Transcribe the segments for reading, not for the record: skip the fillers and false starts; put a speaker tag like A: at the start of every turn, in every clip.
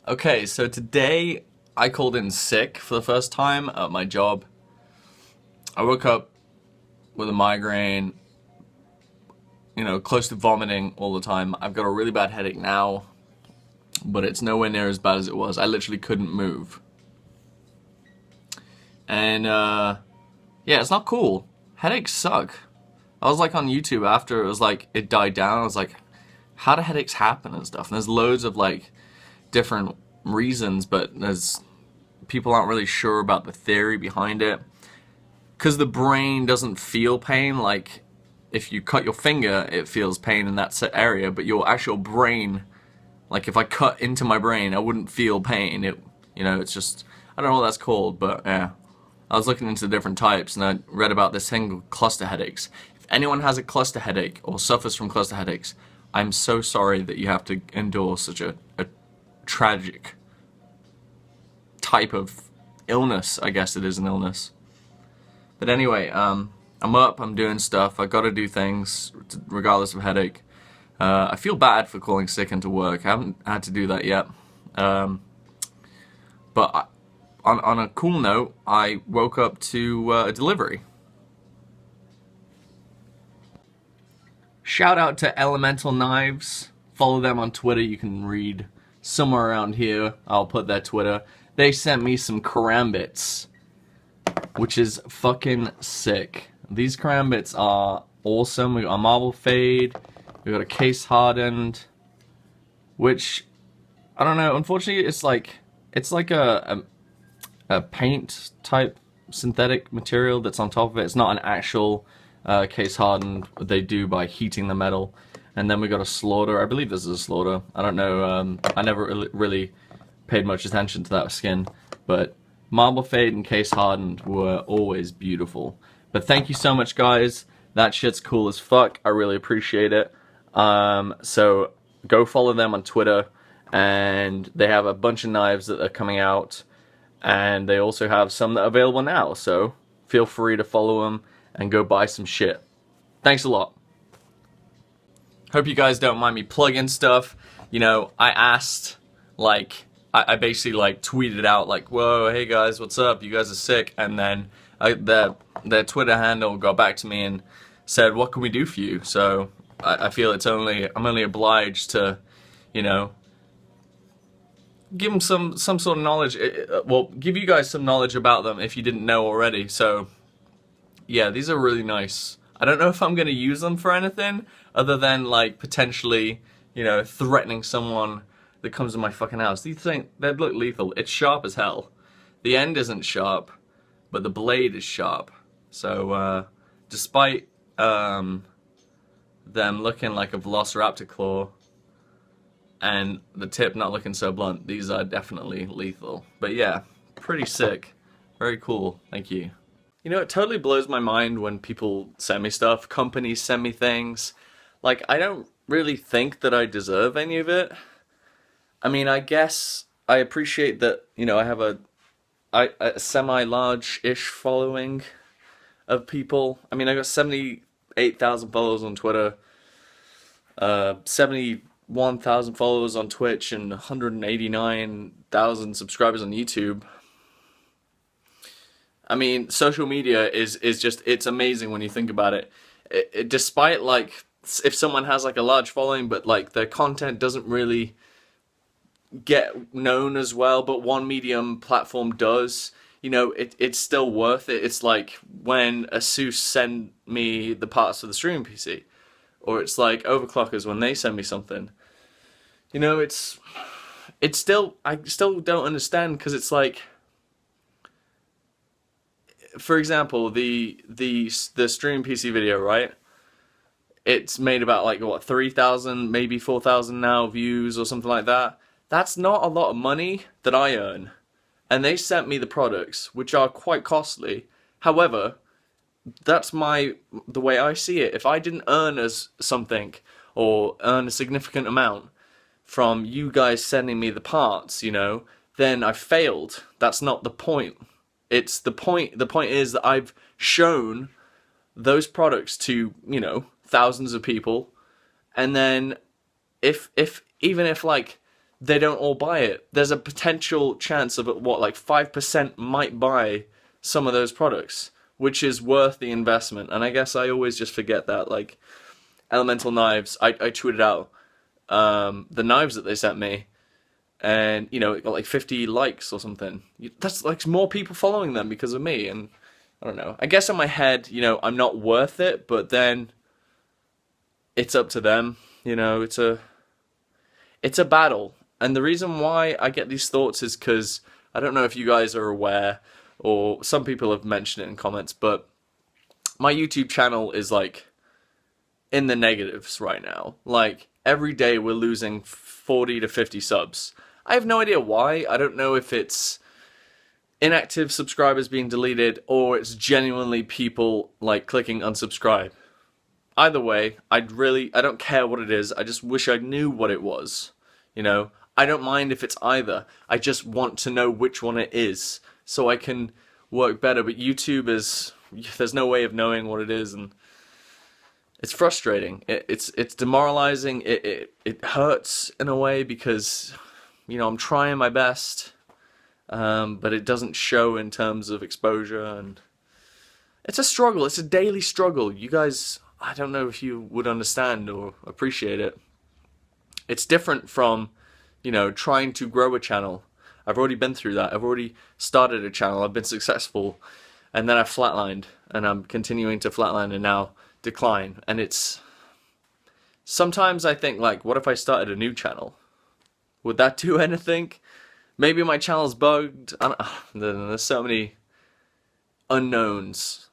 A: Okay, so today I called in sick for the first time at my job. I woke up with a migraine, close to vomiting all the time. I've got a really bad headache now, but it's nowhere near as bad as it was. I literally couldn't move. And yeah, it's not cool. Headaches suck. I was like on YouTube after it was like it died down. I was like, how do headaches happen and stuff? And there's loads of like different reasons, but there's people aren't really sure about the theory behind it. Because the brain doesn't feel pain, like if you cut your finger, it feels pain in that set area, but your actual brain, like if I cut into my brain, I wouldn't feel pain. It's just, I don't know what that's called, but yeah. I was looking into different types and I read about this thing called cluster headaches. If anyone has a cluster headache or suffers from cluster headaches, I'm so sorry that you have to endure such a tragic type of illness. I guess it is an illness. But anyway, I'm up, I'm doing stuff, I gotta do things, regardless of headache. I feel bad for calling sick into work, I haven't had to do that yet. But on a cool note, I woke up to a delivery. Shout out to Elemental Knives, follow them on Twitter, you can read somewhere around here, I'll put their Twitter. They sent me some karambits, which is fucking sick. These karambits are awesome. We got a marble fade, we got a case hardened, which I don't know. Unfortunately, it's like a paint type synthetic material that's on top of it. It's not an actual case hardened. They do by heating the metal. And then we got a slaughter. I believe this is a slaughter. I don't know. I never really paid much attention to that skin, but marble fade and case hardened were always beautiful. But thank you so much, guys. That shit's cool as fuck. I really appreciate it. So go follow them on Twitter, and they have a bunch of knives that are coming out, and they also have some that are available now. So feel free to follow them and go buy some shit. Thanks a lot. Hope you guys don't mind me plugging stuff. I asked, like, I basically like tweeted out like, "Whoa, hey guys, what's up? You guys are sick," and then their Twitter handle got back to me and said, "What can we do for you?" So I feel I'm only obliged to, give them some sort of knowledge. Well, give you guys some knowledge about them if you didn't know already. So yeah, these are really nice. I don't know if I'm gonna use them for anything other than like potentially, threatening someone that comes to my fucking house. These things, they look lethal. It's sharp as hell. The end isn't sharp, but the blade is sharp. So, despite them looking like a velociraptor claw and the tip not looking so blunt, these are definitely lethal. But yeah, pretty sick. Very cool. Thank you. It totally blows my mind when people send me stuff, companies send me things. Like, I don't really think that I deserve any of it. I mean, I guess I appreciate that, I have a semi-large-ish following of people. I mean, I got 78,000 followers on Twitter, 71,000 followers on Twitch, and 189,000 subscribers on YouTube. I mean, social media is just, it's amazing when you think about it. Despite, like, if someone has, like, a large following, but, like, their content doesn't really get known as well, but one medium platform does, it's still worth it. It's like when Asus send me the parts for the streaming PC, or it's like Overclockers when they send me something. It's still, I still don't understand, because it's like, for example, the stream PC video, right? It's made about like what, 3,000, maybe 4,000 now views or something like that. That's not a lot of money that I earn. And they sent me the products, which are quite costly. However, that's the way I see it. If I didn't earn as something or earn a significant amount from you guys sending me the parts, then I failed. That's not the point. It's the point. The point is that I've shown those products to, thousands of people, and then if even if like they don't all buy it. There's a potential chance of what, like 5% might buy some of those products, which is worth the investment. And I guess I always just forget that. Like Elemental Knives, I tweeted out the knives that they sent me, and it got like 50 likes or something. That's like more people following them because of me. And I don't know. I guess in my head, I'm not worth it, but then it's up to them. It's a battle. And the reason why I get these thoughts is because I don't know if you guys are aware, or some people have mentioned it in comments, but my YouTube channel is like in the negatives right now. Like every day we're losing 40 to 50 subs. I have no idea why. I don't know if it's inactive subscribers being deleted or it's genuinely people like clicking unsubscribe. Either way, I don't care what it is. I just wish I knew what it was. I don't mind if it's either. I just want to know which one it is so I can work better. But YouTube there's no way of knowing what it is, and it's frustrating. It's demoralizing. It hurts in a way because, I'm trying my best, but it doesn't show in terms of exposure, and it's a struggle. It's a daily struggle. You guys, I don't know if you would understand or appreciate it. It's different from, trying to grow a channel. I've already been through that. I've already started a channel. I've been successful, and then I flatlined, and I'm continuing to flatline and now decline. And it's sometimes I think, like, what if I started a new channel? Would that do anything? Maybe my channel's bugged. There's so many unknowns,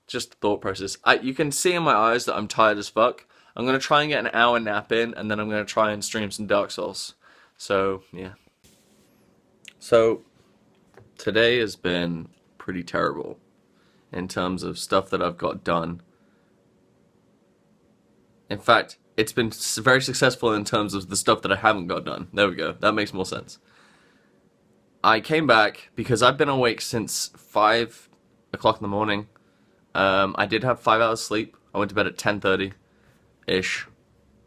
A: Just thought process. You can see in my eyes that I'm tired as fuck. I'm going to try and get an hour nap in, and then I'm going to try and stream some Dark Souls. So, yeah. So, today has been pretty terrible in terms of stuff that I've got done. In fact, it's been very successful in terms of the stuff that I haven't got done. There we go. That makes more sense. I came back because I've been awake since 5 o'clock in the morning. I did have 5 hours sleep. I went to bed at 10:30-ish.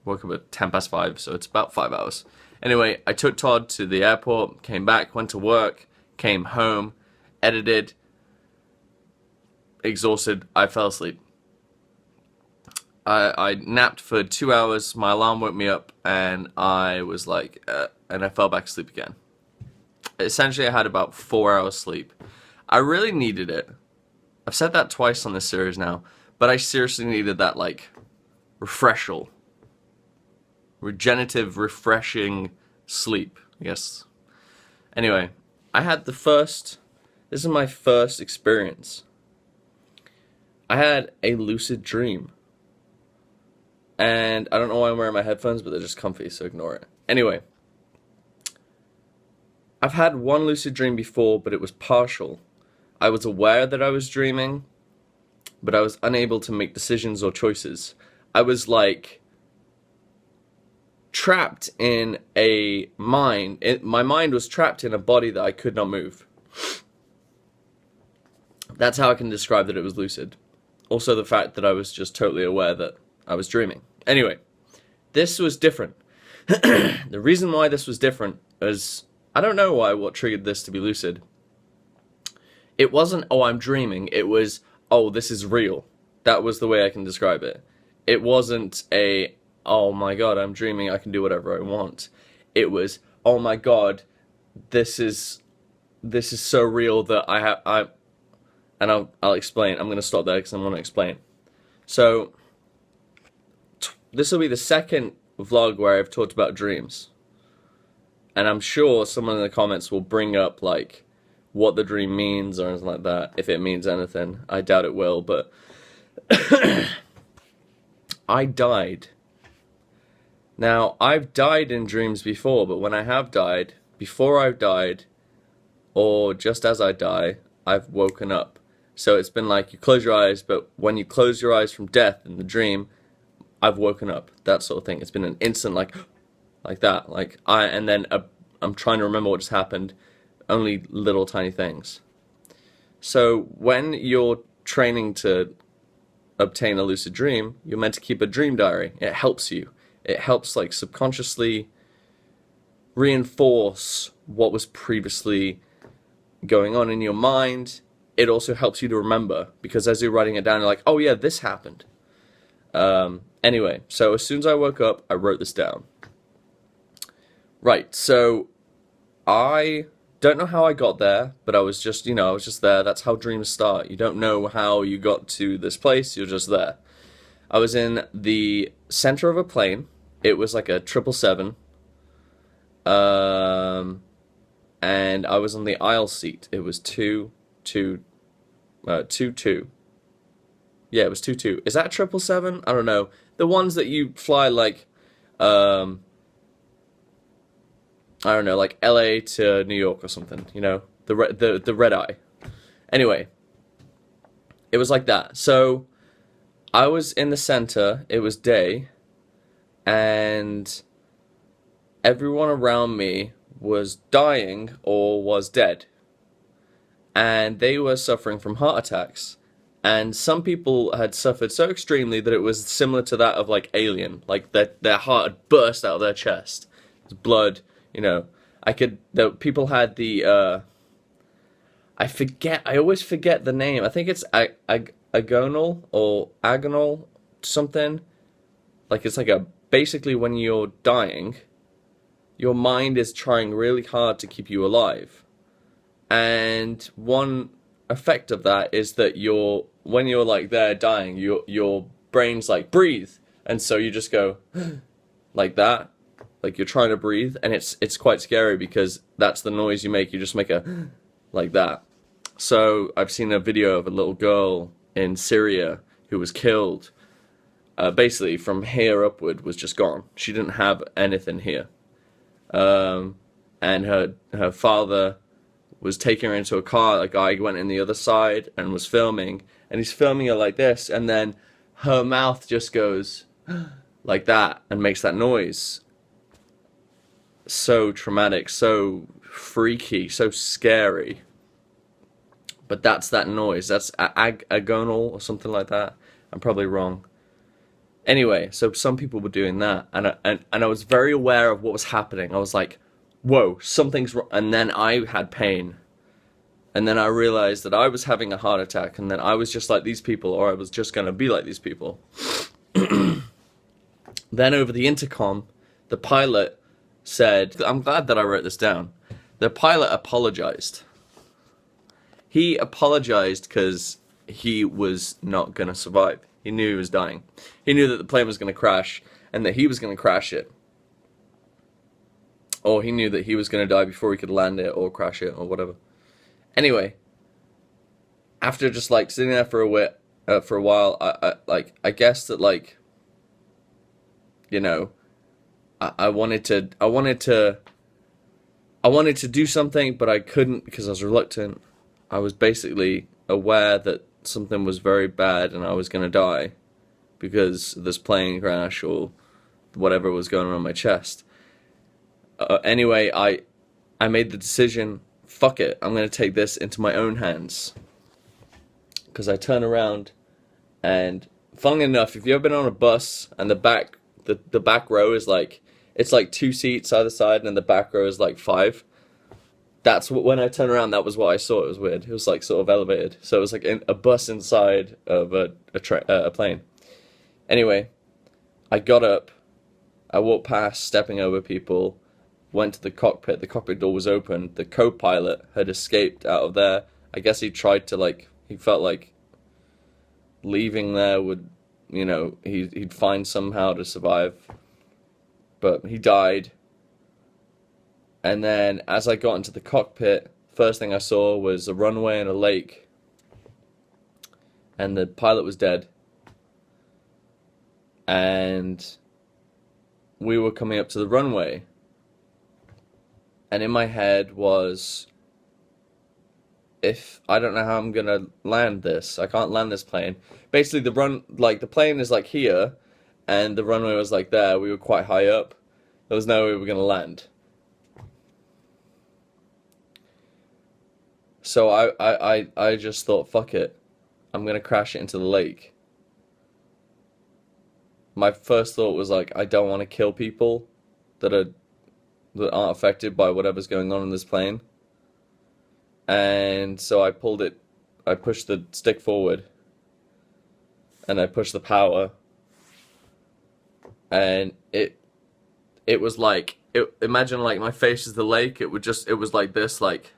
A: Woke up at 5:10, so it's about 5 hours. Anyway, I took Todd to the airport, came back, went to work, came home, edited, exhausted, I fell asleep. I napped for 2 hours, my alarm woke me up, and I was like, and I fell back asleep again. Essentially, I had about 4 hours sleep. I really needed it. I've said that twice on this series now, but I seriously needed that, like, regenerative, refreshing sleep, I guess. Anyway, this is my first experience. I had a lucid dream. And I don't know why I'm wearing my headphones, but they're just comfy, so ignore it. Anyway, I've had one lucid dream before, but it was partial. I was aware that I was dreaming, but I was unable to make decisions or choices. I was like trapped in a mind. My mind was trapped in a body that I could not move. That's how I can describe that it was lucid. Also the fact that I was just totally aware that I was dreaming. Anyway, this was different. The reason why this was different is, I don't know what triggered this to be lucid. It wasn't, oh, I'm dreaming. It was, oh, this is real. That was the way I can describe it. It wasn't a, oh my god, I'm dreaming, I can do whatever I want. It was, oh my god, this is so real that I'll explain. I'm going to stop there because I want to explain. So, this will be the second vlog where I've talked about dreams. And I'm sure someone in the comments will bring up, like, what the dream means or anything like that, if it means anything. I doubt it will, but I died. Now, I've died in dreams before, but when I have died, before I've died, or just as I die, I've woken up. So it's been like you close your eyes, but when you close your eyes from death in the dream, I've woken up. That sort of thing. It's been an instant, like that. And then I'm trying to remember what just happened. Only little tiny things. So when you're training to obtain a lucid dream, you're meant to keep a dream diary. It helps you. it helps like subconsciously reinforce what was previously going on in your mind. It also helps you to remember, because as you're writing it down, you're like, oh yeah, this happened. Anyway, so as soon as I woke up, I wrote this down. Right, so I don't know how I got there, but I was just, I was just there. That's how dreams start. You don't know how you got to this place, you're just there. I was in the center of a plane. It was like a 777. And I was on the aisle seat. It was 2-2. Yeah, it was 2-2. Is that 777? I don't know. The ones that you fly like, I don't know, like LA to New York or something. The red eye. Anyway, it was like that. So I was in the center. It was day, and everyone around me was dying or was dead, and they were suffering from heart attacks. And some people had suffered so extremely that it was similar to that of like Alien, like their heart had burst out of their chest. Blood, the people had the I always forget the name. I think it's agonal or agonal something. Like it's like basically when you're dying, your mind is trying really hard to keep you alive. And one effect of that is that when you're like there dying, your brain's like breathe, and so you just go like that, like you're trying to breathe, and it's quite scary because that's the noise you make. You just make a like that. So I've seen a video of a little girl in Syria who was killed. Basically, from here upward was just gone. She didn't have anything here, and her father was taking her into a car. A guy went in the other side and was filming, and he's filming her like this, and then her mouth just goes like that and makes that noise. So traumatic, so freaky, so scary. But that's that noise. That's agonal or something like that. I'm probably wrong. Anyway, so some people were doing that, and I was very aware of what was happening. I was like, whoa, something's wrong. And then I had pain. And then I realized that I was having a heart attack, and then I was just like these people, or I was just going to be like these people. Then over the intercom, the pilot said, I'm glad that I wrote this down. The pilot apologized. He apologized because he was not going to survive. He knew he was dying. He knew that the plane was going to crash, and that he was going to crash it. Or he knew that he was going to die before he could land it or crash it or whatever. Anyway, after just like sitting there for a while, I guess that like, I wanted to do something, but I couldn't because I was reluctant. I was basically aware that something was very bad and I was going to die because of this plane crash or whatever was going on in my chest. Anyway, I made the decision, fuck it, I'm going to take this into my own hands. Because I turn around, and funnily enough, if you've ever been on a bus and the back row is like, it's like 2 seats either side and the back row is like 5. That's what, when I turned around, that was what I saw. It was weird. It was like sort of elevated. So it was like a bus inside of a plane. Anyway, I got up, I walked past, stepping over people, went to the cockpit. The cockpit door was open. The co-pilot had escaped out of there. I guess he tried to he felt like leaving there would, he'd find somehow to survive. But he died. And then as I got into the cockpit, first thing I saw was a runway and a lake. And the pilot was dead. And we were coming up to the runway. And in my head was, I don't know how I'm gonna land this. I can't land this plane. Basically, the plane is like here, and the runway was like there. We were quite high up. There was no way we were gonna land. So I just thought, fuck it, I'm gonna crash it into the lake. my first thought was like, I don't want to kill people that are that aren't affected by whatever's going on in this plane. And so I pushed the stick forward, and I pushed the power, and it was like, imagine like my face is the lake. It was like this, like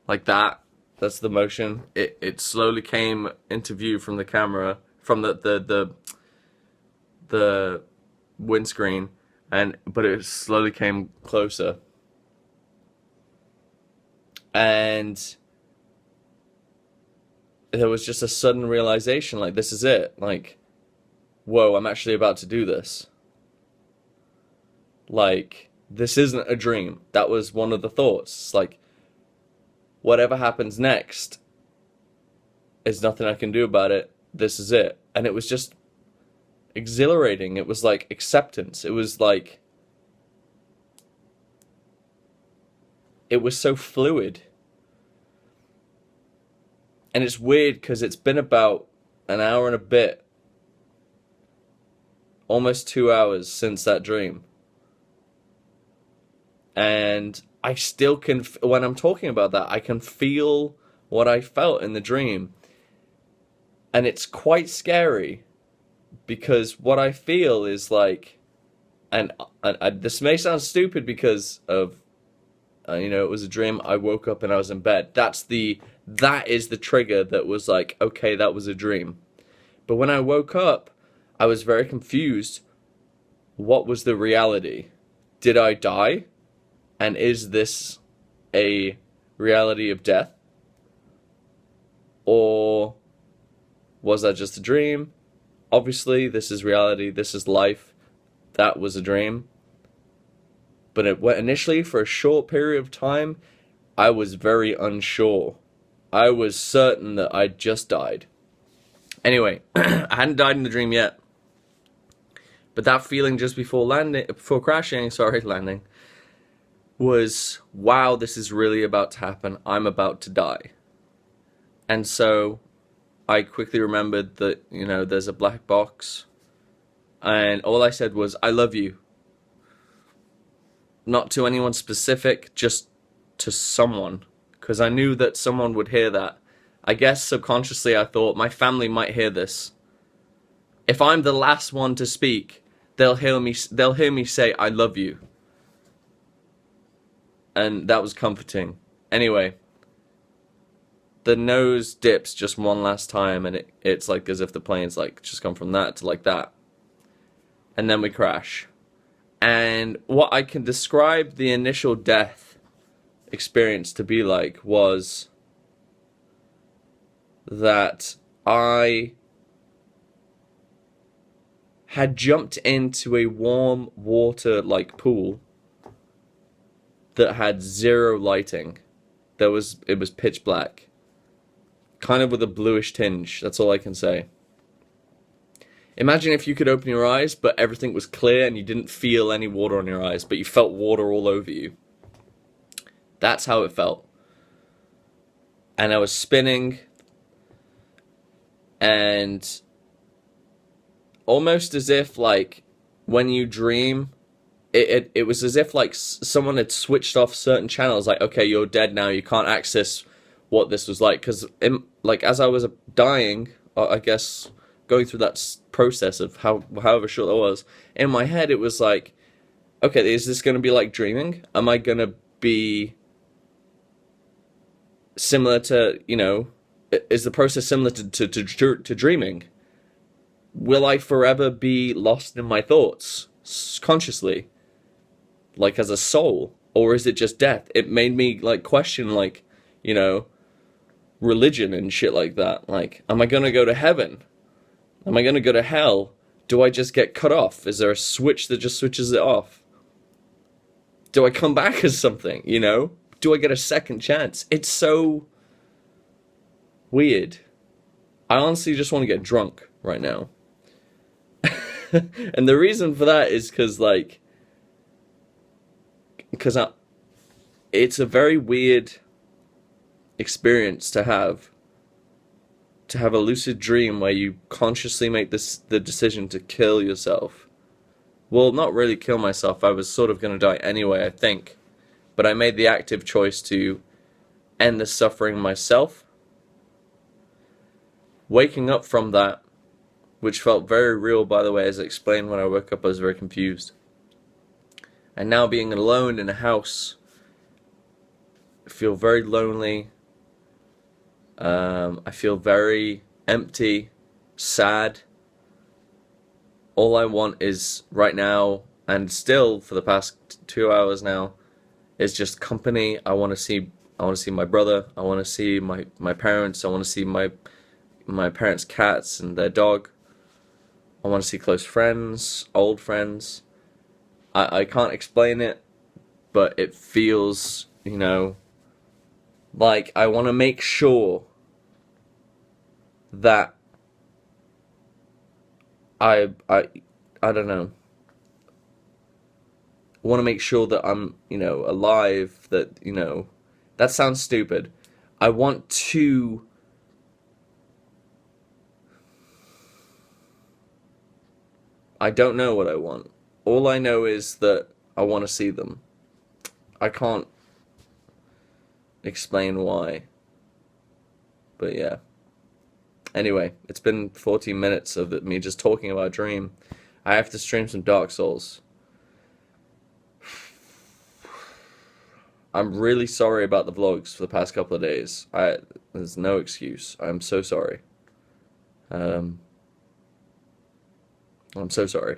A: that. That's the motion. It slowly came into view from the camera, from the windscreen, but it slowly came closer. And there was just a sudden realization, like, this is it. Like, whoa, I'm actually about to do this. Like, this isn't a dream. That was one of the thoughts. Like, whatever happens next, there's nothing I can do about it. This is it. And it was just exhilarating. It was like acceptance. It was like, it was so fluid. And it's weird because it's been about an hour and a bit, almost 2 hours since that dream. And I still can, when I'm talking about that, I can feel what I felt in the dream. And it's quite scary because what I feel is like, and this may sound stupid because of, it was a dream. I woke up and I was in bed. That is the trigger that was like, okay, that was a dream. But when I woke up, I was very confused. What was the reality? Did I die? And is this a reality of death? Or was that just a dream? Obviously, this is reality. This is life. That was a dream. But initially, for a short period of time, I was very unsure. I was certain that I'd just died. Anyway, I hadn't died in the dream yet. But that feeling just before landing, was, wow, this is really about to happen. I'm about to die. And so I quickly remembered that, there's a black box. And all I said was, I love you. Not to anyone specific, just to someone. Because I knew that someone would hear that. I guess subconsciously I thought my family might hear this. If I'm the last one to speak, they'll hear me say, I love you. And that was comforting. Anyway, the nose dips just one last time, and it's like as if the plane's like just come from that to like that. And then we crash. And what I can describe the initial death experience to be like was that I had jumped into a warm water like pool that had zero lighting. It was pitch black. Kind of with a bluish tinge, that's all I can say. Imagine if you could open your eyes, but everything was clear and you didn't feel any water on your eyes, but you felt water all over you. That's how it felt. And I was spinning, and almost as if, like, when you dream, it was as if, like, someone had switched off certain channels, like, okay, you're dead now, you can't access what this was like, because, like, as I was dying, I guess, going through that process of however short that was, in my head it was like, okay, is this going to be like dreaming? Am I going to be similar to, is the process similar to dreaming? Will I forever be lost in my thoughts consciously, like as a soul, or is it just death? It made me like question, like, religion and shit like that. Like, am I going to go to heaven? Am I going to go to hell? Do I just get cut off? Is there a switch that just switches it off? Do I come back as something, Do I get a second chance? It's so weird. I honestly just want to get drunk right now. And the reason for that is because it's a very weird experience to have, to have a lucid dream where you consciously make the decision to kill yourself. Well, not really kill myself. I was sort of going to die anyway, I think. But I made the active choice to end the suffering myself. Waking up from that, which felt very real, by the way, as I explained when I woke up, I was very confused. And now being alone in a house, I feel very lonely. I feel very empty, sad. All I want is right now, and still for the past 2 hours now, is just company. I want to see my brother. I want to see my parents. I want to see my parents' cats and their dog. I want to see close friends, old friends. I can't explain it, but it feels, like I want to make sure that I don't know. I want to make sure that I'm, alive, that, that sounds stupid. I want to I don't know what I want. All I know is that I want to see them. I can't explain why. But yeah. Anyway, it's been 14 minutes of me just talking about Dream. I have to stream some Dark Souls. I'm really sorry about the vlogs for the past couple of days. There's no excuse. I'm so sorry. I'm so sorry.